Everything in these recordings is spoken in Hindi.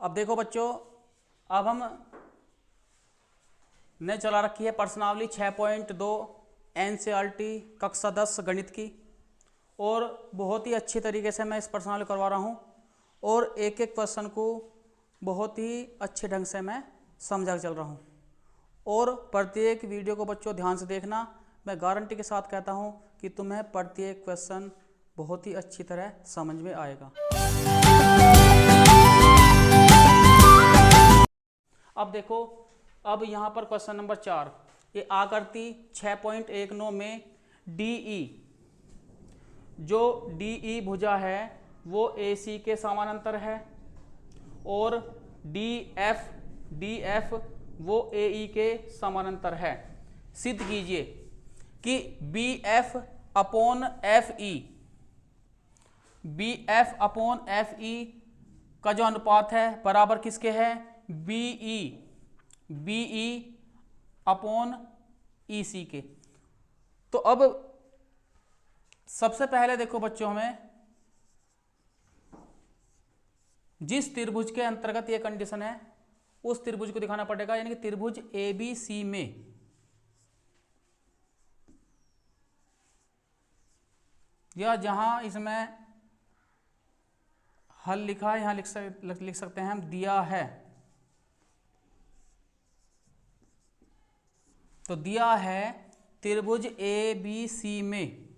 अब देखो बच्चों, अब हम ने चला रखी है प्रश्नावली 6.2 एनसीईआरटी कक्षा 10 गणित की, और बहुत ही अच्छी तरीके से मैं इस प्रश्नावली करवा रहा हूँ और एक एक क्वेश्चन को बहुत ही अच्छे ढंग से मैं समझा के चल रहा हूँ। और प्रत्येक वीडियो को बच्चों ध्यान से देखना। मैं गारंटी के साथ कहता हूँ कि तुम्हें प्रत्येक क्वेश्चन बहुत ही अच्छी तरह समझ में आएगा। अब देखो, अब यहाँ पर क्वेश्चन नंबर 4, ये आकृति 6.19 में DE, जो DE भुजा है वो AC के समानांतर है, और DF वो AE के समानांतर है। सिद्ध कीजिए कि BF अपॉन FE का जो अनुपात है बराबर किसके है, BE अपॉन EC के। तो अब सबसे पहले देखो बच्चों, हमें जिस त्रिभुज के अंतर्गत ये कंडीशन है उस त्रिभुज को दिखाना पड़ेगा, यानी कि त्रिभुज ABC में या जहां इसमें हल लिखा है, यहां लिख सकते हैं हम दिया है। तो दिया है त्रिभुज ABC में,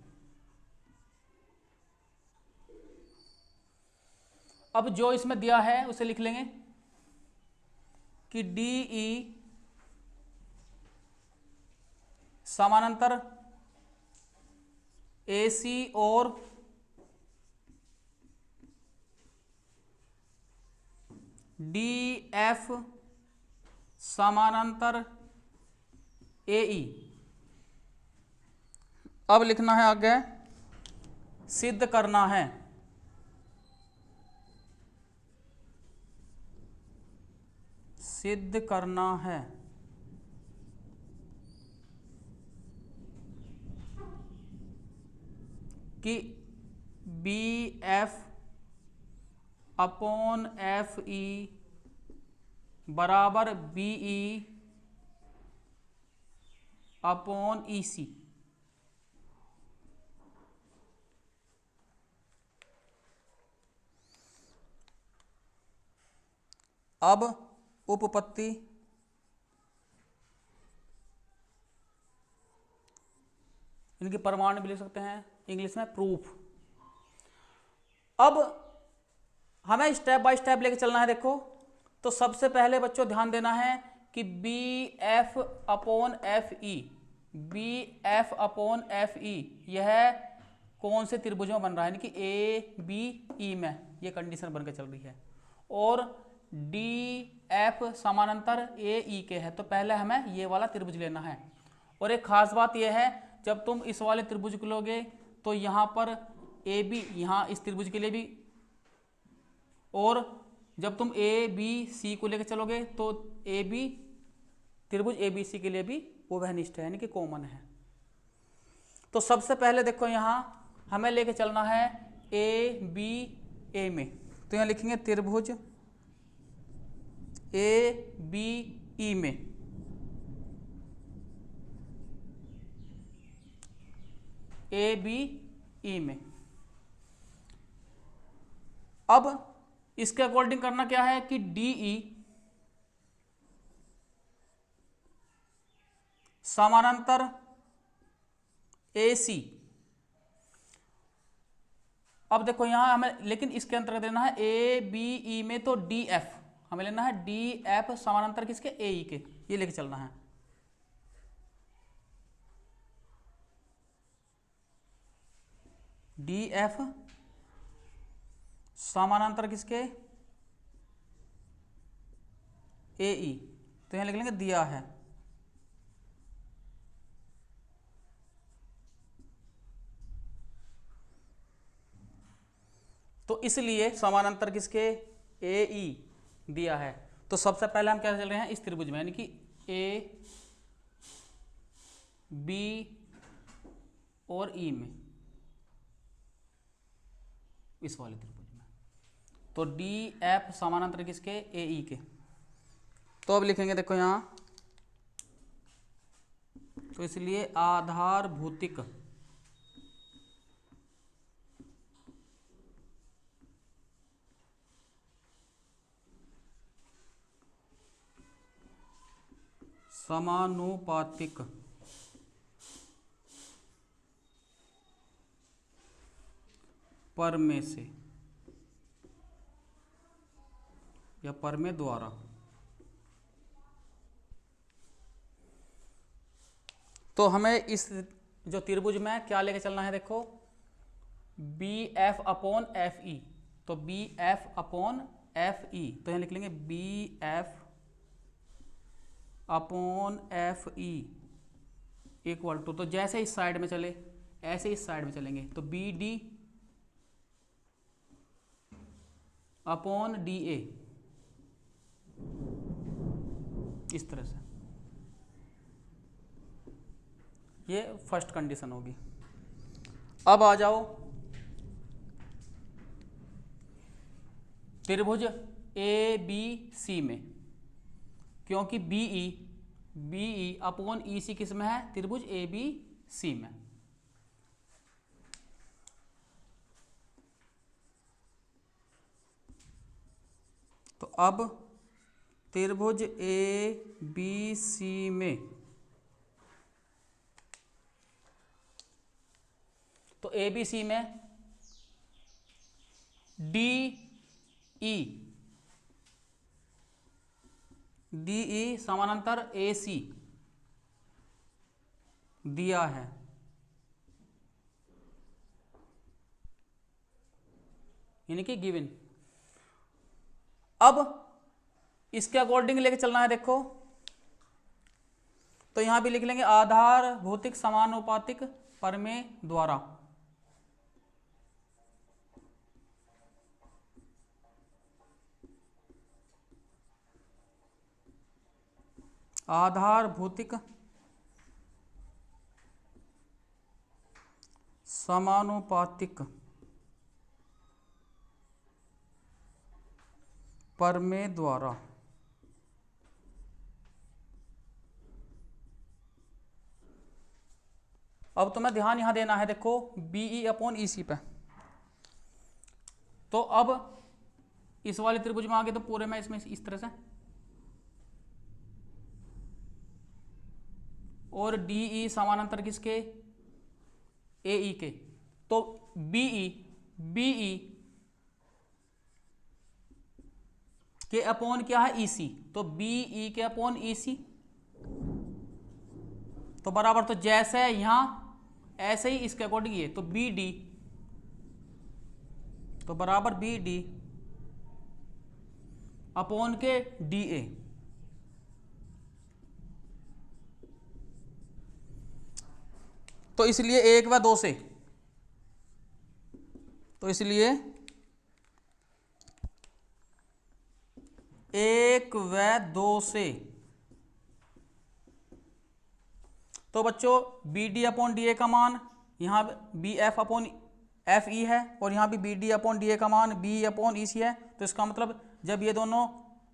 अब जो इसमें दिया है उसे लिख लेंगे कि DE समानांतर AC और DF समानांतर AE। अब लिखना है आगे, सिद्ध करना है कि BF अपॉन FE बराबर BE अपॉन EC। अब उपपत्ति, इनके प्रमाण भी लिख सकते हैं, इंग्लिश में प्रूफ। अब हमें स्टेप बाय स्टेप लेके चलना है। देखो, तो सबसे पहले बच्चों ध्यान देना है कि BF अपॉन FE यह कौन से त्रिभुज में बन रहा है, यानी कि ABE में ये कंडीशन बनकर चल रही है, और DF समानांतर AE के है। तो पहले हमें ये वाला त्रिभुज लेना है। और एक खास बात यह है, जब तुम इस वाले त्रिभुज को लोगे तो यहाँ पर AB, यहाँ इस त्रिभुज के लिए भी, और जब तुम ABC को लेकर चलोगे तो त्रिभुज ABC के लिए भी उभयनिष्ठ है, यानी कि कॉमन है। तो सबसे पहले देखो, यहाँ हमें लेके चलना है ABA में। तो यहाँ लिखेंगे त्रिभुज ABE में अब इसके अकॉर्डिंग करना क्या है कि DE समानांतर AC। अब देखो यहां हमें, लेकिन इसके अंतर्गत लेना है ABE में, तो DF हमें लेना है, DF समानांतर किसके, AE के, ये लेके चलना है। DF समानांतर किसके, AE। तो यहां लिख लेंगे दिया है। तो इसलिए समानांतर किसके, AE दिया है। तो सबसे पहले हम क्या चल रहे हैं, इस त्रिभुज में, यानी कि AB और E में, इस वाले त्रिभुज में। तो डी एफ समानांतर किसके, ए ई के। तो अब लिखेंगे देखो यहाँ, तो इसलिए आधार भौतिक समानुपातिक परमे से या परमे द्वारा। तो हमें इस जो त्रिभुज में क्या लेके चलना है, देखो B F upon F E. तो B F upon F E, तो यहाँ लिख लेंगे B F upon F E equal to, तो जैसे इस साइड में चले ऐसे इस साइड में चलेंगे, तो B D upon D A, इस तरह से। ये फर्स्ट कंडीशन होगी। अब आ जाओ त्रिभुज ए बी सी में, क्योंकि बीई अपॉन ई सी किस में है, त्रिभुज ए बी सी में। तो अब त्रिभुज ए बी सी में, तो ए बी सी में डी ई समानांतर ए सी दिया है, यानी कि गिवन। अब इसके अकॉर्डिंग लेके चलना है, देखो तो यहां भी लिख लेंगे आधार भौतिक समानुपातिक परमेय द्वारा। आधार भौतिक समानुपातिक परमेय द्वारा। अब तुम्हें ध्यान यहां देना है, देखो बीई अपॉन ई सी पे। तो अब इस वाले त्रिभुज में आगे तो पूरे में इसमें इस तरह से, और डीई समानांतर किसके, ए ई के। तो बीई के अपॉन क्या है, ईसी। तो बीई के अपॉन ईसी, तो बराबर, तो जैसे यहां ऐसे ही इसके अकॉर्डिंग ये, तो बी डी, तो बराबर बी डी अपॉन के डी ए। तो इसलिए 1 व 2 से, तो इसलिए 1 व 2 से, तो बच्चों B D upon D A का मान यहाँ B F upon F E है, और यहाँ भी B D upon D A का मान बी अपॉन ई सी है। तो इसका मतलब जब ये दोनों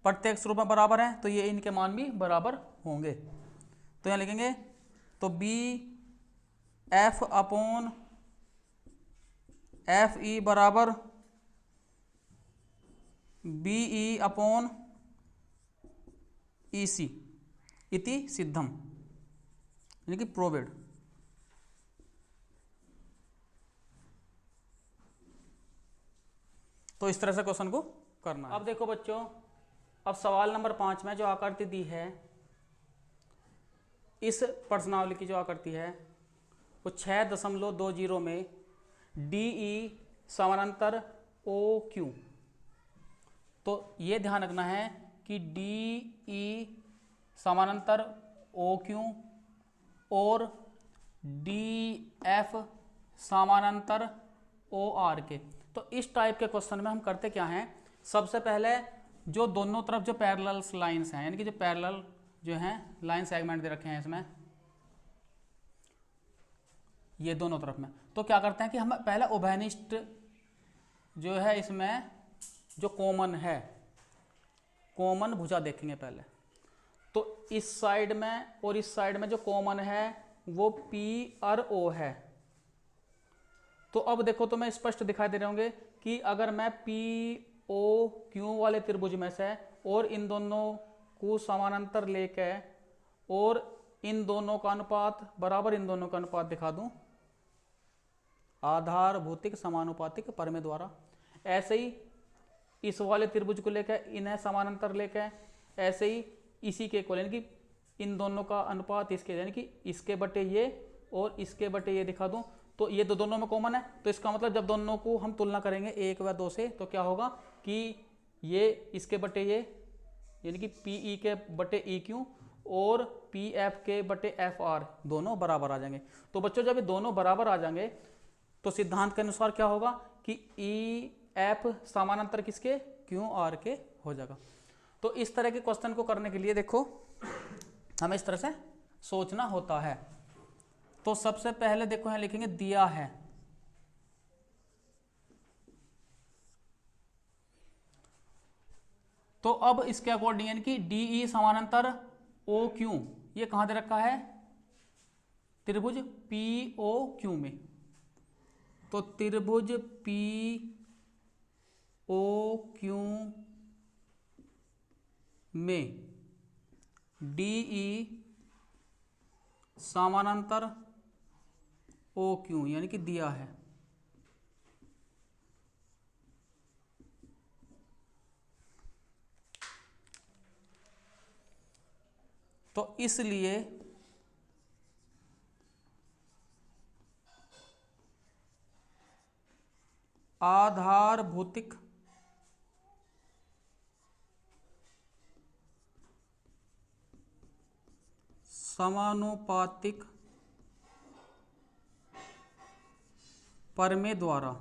प्रत्येक रूप में बराबर हैं तो ये इनके मान भी बराबर होंगे। तो यहाँ लिखेंगे, तो B F upon F E बराबर बी ई अपॉन ई सी इति सिद्धम, यानी कि प्रोवेड। तो इस तरह से क्वेश्चन को करना है। अब देखो बच्चों, अब सवाल नंबर 5 में जो आकृति दी है, इस प्रश्नावली की जो आकृति है वो 6.20 में DE समानांतर OQ। तो ये ध्यान रखना है कि DE समानांतर OQ और DF समानांतर OR के। तो इस टाइप के क्वेश्चन में हम करते क्या हैं, सबसे पहले जो दोनों तरफ जो पैरेलल लाइंस हैं, यानी कि जो पैरेलल जो हैं लाइन सेगमेंट दे रखे हैं इसमें, ये दोनों तरफ में, तो क्या करते हैं कि हम पहले उभयनिष्ठ जो है इसमें जो कॉमन है, कॉमन भुजा देखेंगे पहले। तो इस साइड में और इस साइड में जो कॉमन है वो पी और ओ है। तो अब देखो तो मैं स्पष्ट दिखाई दे रहे होंगे कि अगर मैं पी ओ क्यू वाले त्रिभुज में से और इन दोनों को समानांतर लेके और इन दोनों का अनुपात बराबर, इन दोनों का अनुपात दिखा दूं आधार भौतिक समानुपातिक प्रमेय द्वारा, ऐसे ही इस वाले त्रिभुज को लेकर इन्हें समानांतर लेकर, ऐसे ही इसी के इक्वल, यानी कि इन दोनों का अनुपात इसके, यानी कि इसके बटे ये और इसके बटे ये दिखा दूं तो ये दोनों में कॉमन है। तो इसका मतलब जब दोनों को हम तुलना करेंगे 1 व 2 से तो क्या होगा कि ये इसके बटे ये, यानी कि पी ई के बटे ई क्यू और पी एफ के बटे एफ आर दोनों बराबर आ जाएंगे। तो बच्चों जब ये दोनों बराबर आ जाएंगे तो सिद्धांत के अनुसार क्या होगा कि ई एफ समानांतर किसके, क्यू आर के हो जाएगा। तो इस तरह के क्वेश्चन को करने के लिए देखो हमें इस तरह से सोचना होता है। तो सबसे पहले देखो यहां लिखेंगे दिया है, तो अब इसके अकॉर्डिंग यानी कि डी ई समानांतर ओ क्यू, ये कहां दे रखा है, त्रिभुज पी ओ क्यू में। तो त्रिभुज पी ओ क्यू में डी ई समानांतर ओ क्यू यानी कि दिया है। तो इसलिए आधार भौतिक समानुपातिक प्रमेय द्वारा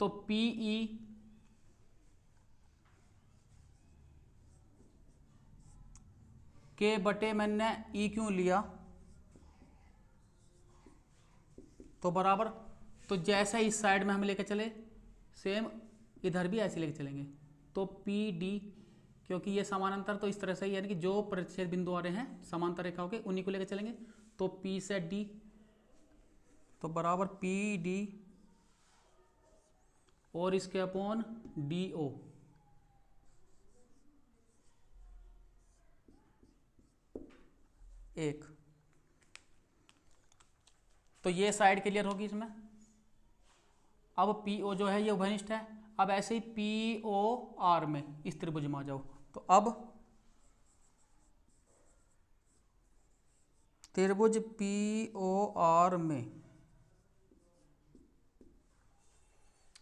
तो पीई के बटे मैंने ई क्यों लिया तो बराबर, तो जैसा इस साइड में हम लेके चले सेम इधर भी ऐसे लेके चलेंगे। तो पी डी, क्योंकि ये समानांतर तो इस तरह से, यानी कि जो प्रतिच्छेद बिंदु आ रहे हैं समांतर रेखाओं के उन्हीं को लेकर चलेंगे। तो पी से डी तो बराबर पी डी और इसके अपॉन डी ओ। एक तो ये साइड क्लियर होगी इसमें। अब पी ओ जो है ये उभयनिष्ठ है। अब ऐसे ही पी ओ आर में इस त्रिभुज में आ जाओ। तो अब त्रिभुज पी ओ आर में,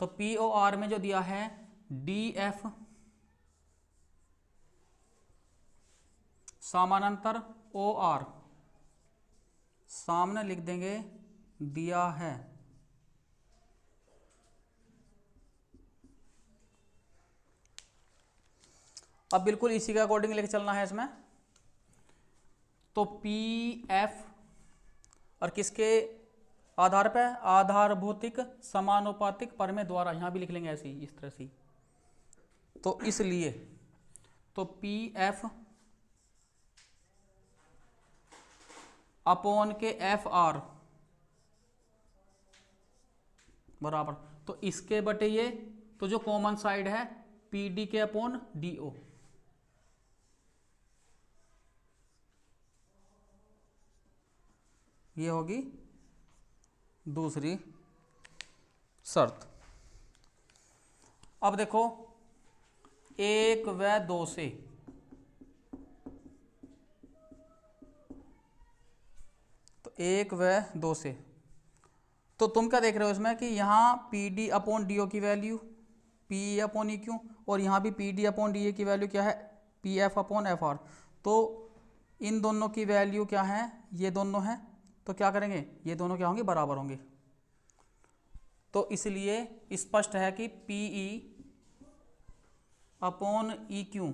तो पी ओ आर में जो दिया है डी एफ समानांतर ओ आर, सामने लिख देंगे दिया है। अब बिल्कुल इसी के अकॉर्डिंग लेके चलना है इसमें। तो पी एफ और किसके आधार पे, आधार भौतिक समानुपातिक प्रमेय द्वारा, यहां भी लिख लेंगे ऐसे ही इस तरह से। तो इसलिए तो पी एफ अपॉन के एफ आर बराबर, तो इसके बटे ये, तो जो कॉमन साइड है पी डी के अपॉन डी ओ। ये होगी दूसरी शर्त। अब देखो 1 व 2 से, तो 1 व 2 से, तो तुम क्या देख रहे हो इसमें कि यहाँ P D upon D O की value P upon E Q, और यहाँ भी P D upon D A की वैल्यू क्या है, P F upon F R. तो इन दोनों की वैल्यू क्या है, ये दोनों हैं, तो क्या करेंगे ये दोनों क्या होंगे, बराबर होंगे। तो इसलिए स्पष्ट है कि P E upon E Q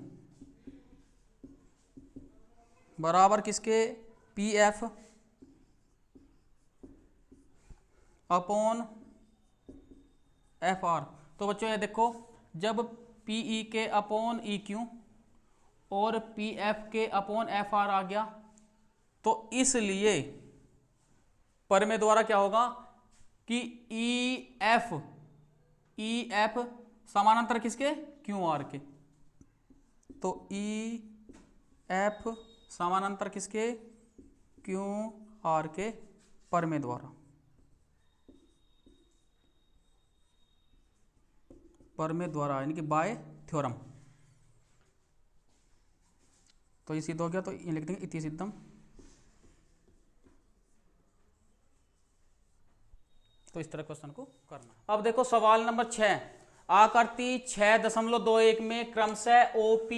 बराबर किसके, P F upon F R. तो बच्चों ये देखो, जब पी ई के अपॉन ई क्यू और पी एफ के अपॉन एफ आर आ गया, तो इसलिए परमे द्वारा क्या होगा कि ई एफ समानांतर किसके, क्यू आर के। तो ई एफ समानांतर किसके, क्यू आर के परमे द्वारा, परमे द्वारा यानी कि बाय थ्योरम। तो ये सिद्ध हो गया, तो ये लिख देंगे इति सिद्धम। तो इस तरह क्वेश्चन को करना। अब देखो सवाल नंबर 6, आकृति 6.21 में क्रमशः OP,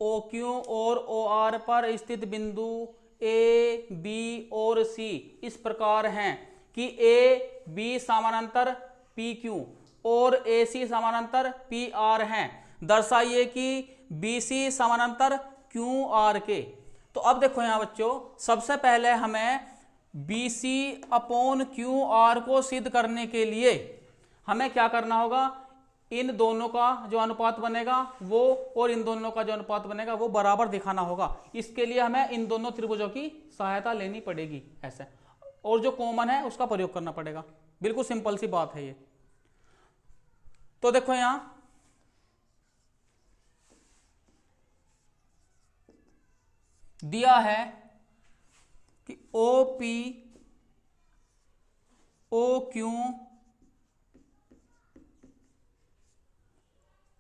OQ और OR पर स्थित बिंदु A, B और C इस प्रकार हैं कि A, B समानांतर PQ और AC समानांतर PR हैं। दर्शाइए कि BC समानांतर QR के। तो अब देखो यहाँ बच्चों, सबसे पहले हमें BC अपॉन QR को सिद्ध करने के लिए हमें क्या करना होगा, इन दोनों का जो अनुपात बनेगा वो और इन दोनों का जो अनुपात बनेगा वो बराबर दिखाना होगा। इसके लिए हमें इन दोनों त्रिभुजों की सहायता लेनी पड़ेगी ऐसे, और जो कॉमन है उसका प्रयोग करना पड़ेगा। बिल्कुल सिंपल सी बात है ये। तो देखो यहां दिया है कि OP, OQ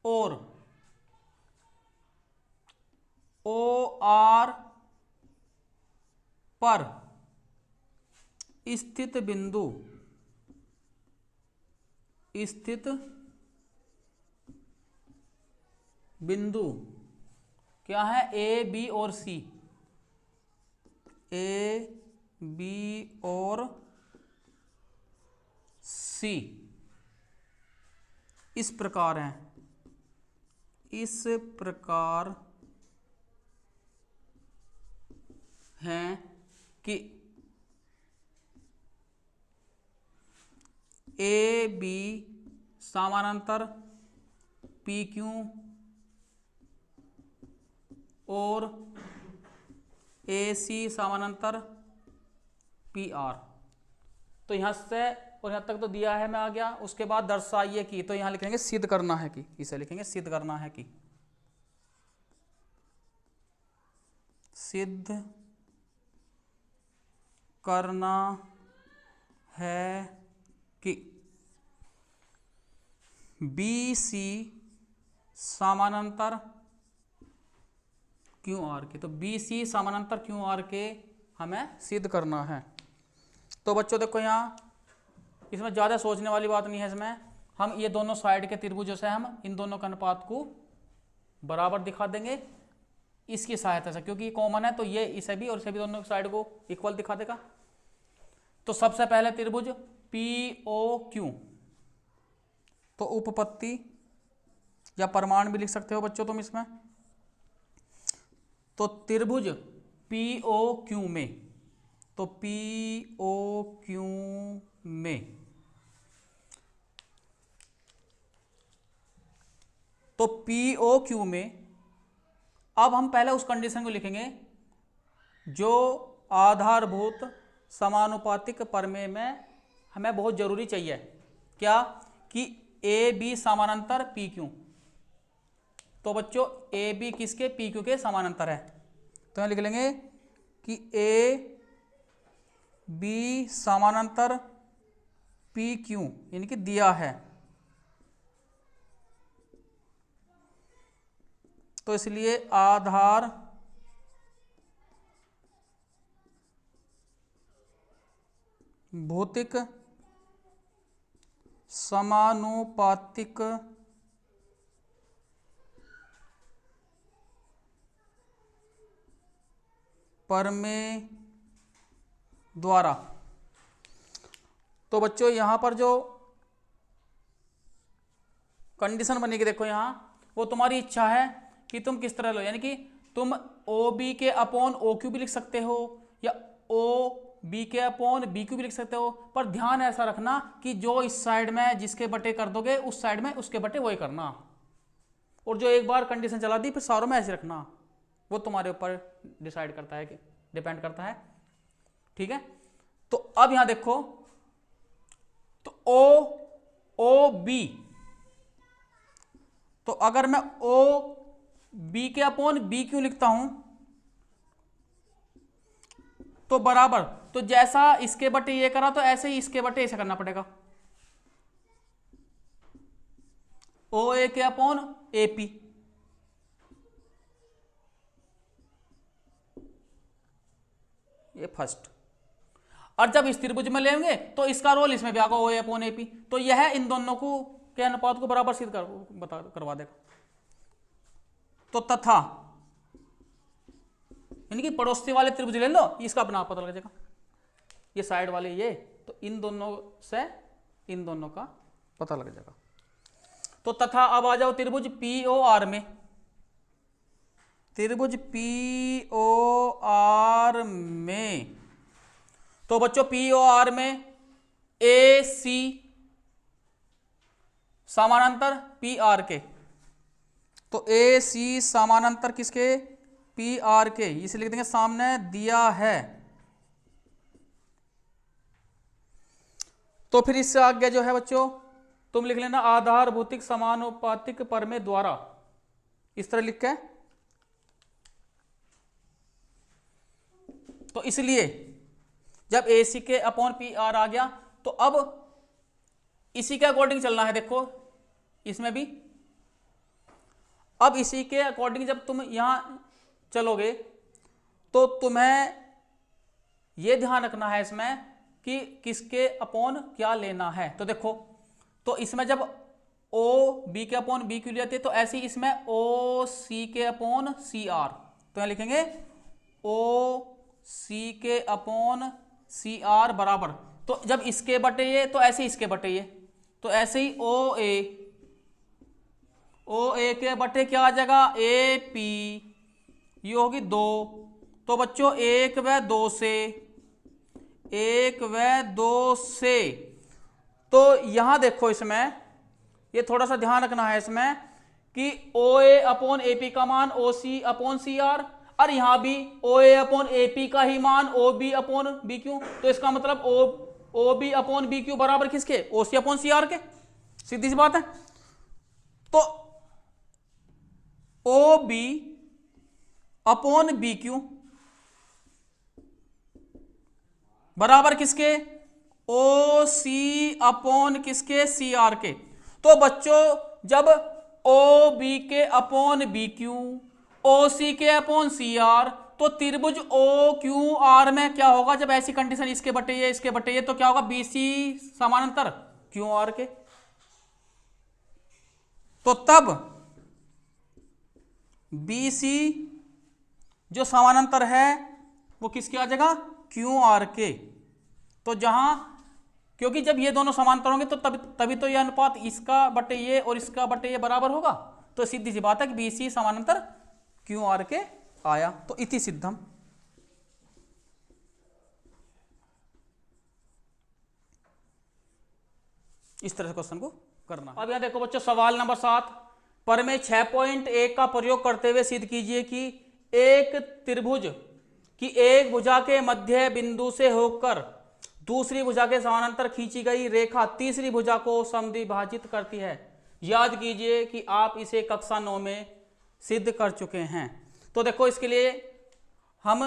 और OR पर स्थित बिंदु क्या है, A, B और C। A, B और C इस प्रकार हैं, इस प्रकार हैं कि ए बी समानांतर पी क्यू और ए सी समानांतर पी आर। तो यहां से और यहां तक तो दिया है, मैं आ गया। उसके बाद दर्शाइए कि, तो यहां लिखेंगे सिद्ध करना है कि, इसे लिखेंगे सिद्ध करना है कि, सिद्ध करना है कि बी सी समानांतर क्यू आर के। तो बी सी समानांतर क्यू आर के हमें सिद्ध करना है। तो बच्चों देखो यहाँ इसमें ज़्यादा सोचने वाली बात नहीं है। इसमें हम ये दोनों साइड के त्रिभुजों से हम इन दोनों का अनुपात को बराबर दिखा देंगे इसकी सहायता से, क्योंकि ये कॉमन है। तो ये इसे भी और इसे भी दोनों साइड को इक्वल दिखा देगा। तो सबसे पहले त्रिभुज पी ओ क्यू, तो उपपत्ति या परिमाण भी लिख सकते हो बच्चों तुम इसमें। तो त्रिभुज पी ओ क्यू में, तो पी ओ क्यू में, तो पी ओ क्यू में अब हम पहले उस कंडीशन को लिखेंगे जो आधारभूत समानुपातिक प्रमेय में हमें बहुत जरूरी चाहिए। क्या कि ए बी समानांतर पी क्यू। तो बच्चों ए बी किसके, पी क्यू के समानांतर है। तो यहां लिख लेंगे कि ए बी समानांतर पी क्यू, यानी कि दिया है। तो इसलिए आधार भौतिक समानुपातिक प्रमेय द्वारा। तो बच्चों यहां पर जो कंडीशन बनेगी देखो यहां, वो तुम्हारी इच्छा है कि तुम किस तरह लो, यानी कि तुम ओ बी के अपॉन ओ क्यू भी लिख सकते हो या ओ बी के अपॉन बी क्यू भी लिख सकते हो, पर ध्यान ऐसा रखना कि जो इस साइड में जिसके बटे कर दोगे उस साइड में उसके बटे वही करना, और जो एक बार कंडीशन चला दी फिर सारों में ऐसे रखना, वो तुम्हारे ऊपर डिसाइड करता है, कि डिपेंड करता है। ठीक है, तो अब यहां देखो, तो ओ बी, तो अगर मैं ओ बी के अपॉन बी क्यू लिखता हूं तो बराबर, तो जैसा इसके बटे ये करा तो ऐसे ही इसके बटे ऐसे करना पड़ेगा, ओ ए के अपॉन ए पी। ये फर्स्ट, और जब इस त्रिभुज में लेंगे तो इसका रोल इसमें भी आएगा, ओ ए अपॉन ए पी, तो यह इन दोनों को के अनुपात को बराबर सिद्ध करवा देगा। तो तथा, यानी कि पड़ोसी वाले त्रिभुज ले लो, इसका अपना पता लग जाएगा, ये साइड वाले ये, तो इन दोनों से इन दोनों का पता लग जाएगा। तो तथा अब आ जाओ त्रिभुज पी ओ आर में, त्रिभुज पी ओ आर में, तो बच्चों पी ओ आर में ए सी समानांतर पी आर के, तो ए सी समानांतर किसके, पी आर के, इसे लिख देंगे सामने दिया है। तो फिर इससे आगे जो है बच्चों तुम लिख लेना आधार भौतिक समानुपातिक प्रमेय द्वारा, इस तरह लिख के, तो इसलिए जब ए सी के अपॉन पी आर आ गया तो अब इसी के अकॉर्डिंग चलना है। देखो इसमें भी अब इसी के अकॉर्डिंग जब तुम यहां चलोगे तो तुम्हें यह ध्यान रखना है इसमें कि किसके अपॉन क्या लेना है। तो देखो, तो इसमें जब ओ बी के अपॉन बी क्यू लेते तो ऐसे ही इसमें ओ सी के अपॉन सी आर, तो यहां लिखेंगे ओ सी के अपॉन सी आर बराबर, तो जब इसके बटे ये तो ऐसे ही इसके बटे ये, तो ऐसे ही ओ ए के बटे क्या आ जाएगा, ए पी, ये होगी 2, तो बच्चों 1 व 2 से, 1 व 2 से, तो यहां देखो इसमें ये थोड़ा सा ध्यान रखना है इसमें कि ओ ए अपॉन ए पी का मान ओ सी अपॉन सी आर, और यहां भी ओ ए अपॉन ए पी का ही मान O B upon B Q, तो इसका मतलब O B upon B Q बराबर किसके, ओ सी अपॉन सी आर के, सीधी सी बात है। तो O B upon B Q बराबर किसके, ओ सी अपॉन किसके, सी आर के। तो बच्चों जब ओ बी के अपॉन बी क्यू, ओ सी के अपॉन सी आर, तो त्रिभुज ओ क्यू आर में क्या होगा, जब ऐसी कंडीशन इसके बटे ये इसके बटे ये, तो क्या होगा, बी सी समानांतर क्यू आर के, तो तब बी सी जो समानांतर है वो किसके आ जाएगा, क्यू आर के। तो जहां, क्योंकि जब ये दोनों समांतर होंगे तो तभी तो ये अनुपात इसका बटे ये और इसका बटे ये बराबर होगा, तो सीधी सी बात है कि बी सी समानांतर क्यू आर के आया। तो इति सिद्धम, इस तरह से क्वेश्चन को करना। अब यहां देखो बच्चों सवाल नंबर 7, प्रमेय 6.1 का प्रयोग करते हुए सिद्ध कीजिए कि एक त्रिभुज की एक भुजा के मध्य बिंदु से होकर दूसरी भुजा के समानांतर खींची गई रेखा तीसरी भुजा को समद्विभाजित करती है। याद कीजिए कि आप इसे कक्षा 9 में सिद्ध कर चुके हैं। तो देखो इसके लिए हम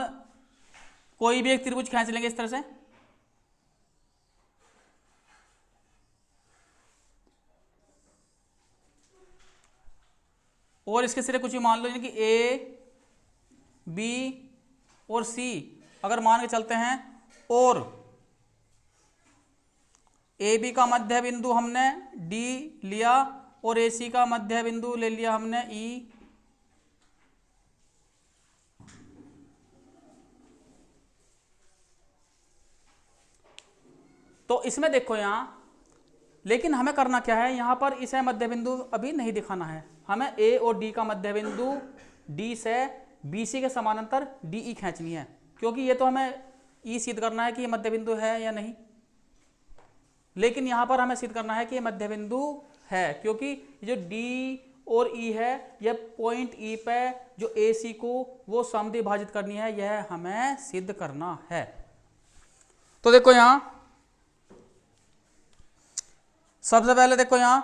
कोई भी एक त्रिभुज खींच लेंगे इस तरह से, और इसके सिरे कुछ भी मान लो, यानी कि ए बी और सी अगर मान के चलते हैं, और ए बी का मध्य बिंदु हमने डी लिया और ए सी का मध्य बिंदु ले लिया हमने ई, तो इसमें देखो यहां, लेकिन हमें करना क्या है, यहां पर इसे मध्य बिंदु अभी नहीं दिखाना है, हमें ए और डी का मध्य बिंदु डी से बीसी के समानांतर डीई खींचनी है, क्योंकि ये तो हमें ई सिद्ध करना है कि ये मध्य बिंदु है या नहीं, लेकिन यहां पर हमें सिद्ध करना है कि ये मध्य बिंदु है, क्योंकि जो डी और ई है यह पॉइंट ई पे जो ए सी को वो समद्विभाजित करनी है, यह हमें सिद्ध करना है। तो देखो यहां सबसे पहले देखो यहां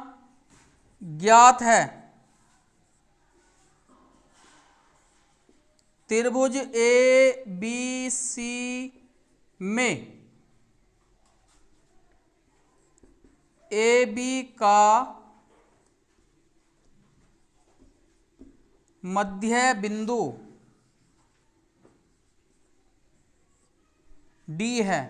ज्ञात है त्रिभुज ए बी सी में ए बी का मध्य बिंदु डी है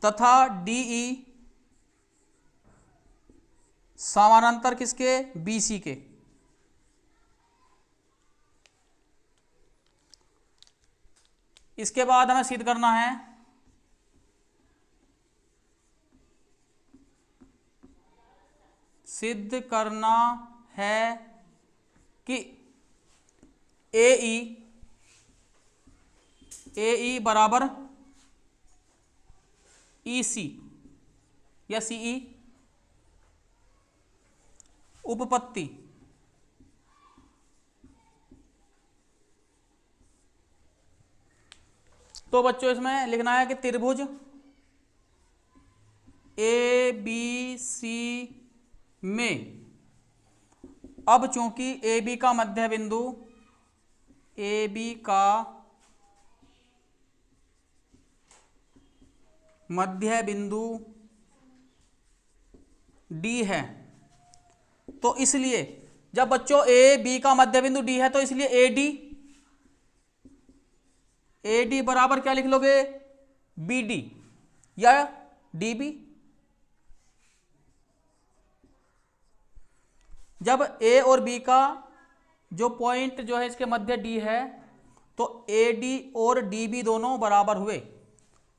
तथा डीई समानांतर किसके, बीसी के। इसके बाद हमें सिद्ध करना है कि ए बराबर ई सी या सीई उपपत्ति तो बच्चों इसमें लिखना है कि त्रिभुज ए बी सी में अब चूंकि ए बी का मध्य बिंदु डी है, तो इसलिए जब बच्चों ए बी का मध्य बिंदु डी है तो इसलिए ए डी बराबर क्या लिख लोगे, बी डी या डी बी। जब ए और बी का जो पॉइंट जो है इसके मध्य डी है तो ए डी और डी बी दोनों बराबर हुए।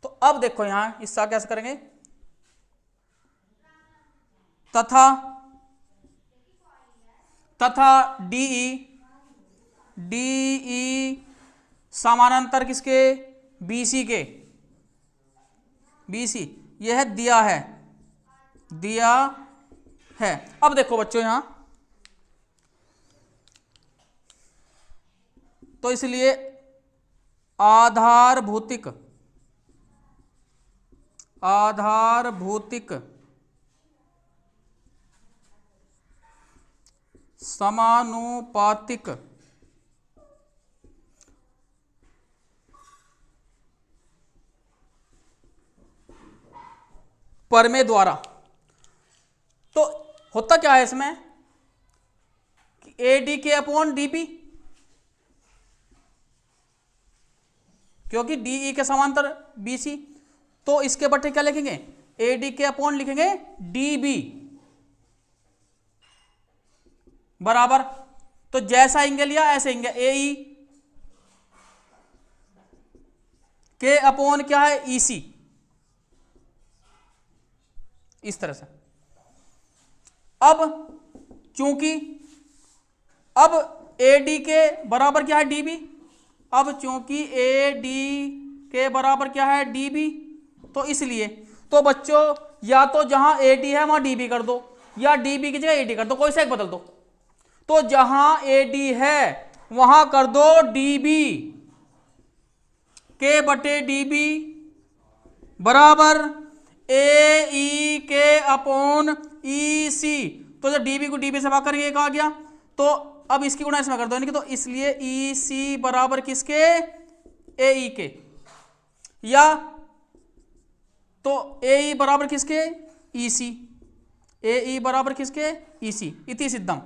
तो अब देखो यहां इसका कैसे करेंगे, तथा डीई समानांतर किसके, बीसी के, बीसी यह दिया है। अब देखो बच्चों यहां तो इसलिए आधारभूतिक समानुपातिक प्रमेय द्वारा, तो होता क्या है इसमें कि ए डी के अपॉन डीपी, क्योंकि डीई के समांतर बीसी, तो इसके बटे क्या लिखेंगे, ए डी के अपॉन लिखेंगे डीबी बराबर, तो जैसा एंगल लिया ऐसे एंगल एई के अपॉन क्या है, ईसी, इस तरह से। अब चूंकि अब ए डी के बराबर क्या है, डीबी, अब चूंकि ए डी के बराबर क्या है, डीबी, तो इसलिए तो बच्चों या तो जहां ए डी है वहां डीबी कर दो या डीबी की जगह ए डी कर दो, कोई सा एक बदल दो। तो जहां ए डी है वहां कर दो डीबी के बटे डीबी बराबर ए ई के अपॉन ई सी, तो जब डीबी को डीबी से भाग करेंगे एक आ गया, तो अब इसकी गुणा इसमें कर दो, तो इसलिए ई सी बराबर किसके, ए ई के, या तो ए ई बराबर किसके, ई सी, ए ई बराबर किसके, ई सी, इति सिद्धम।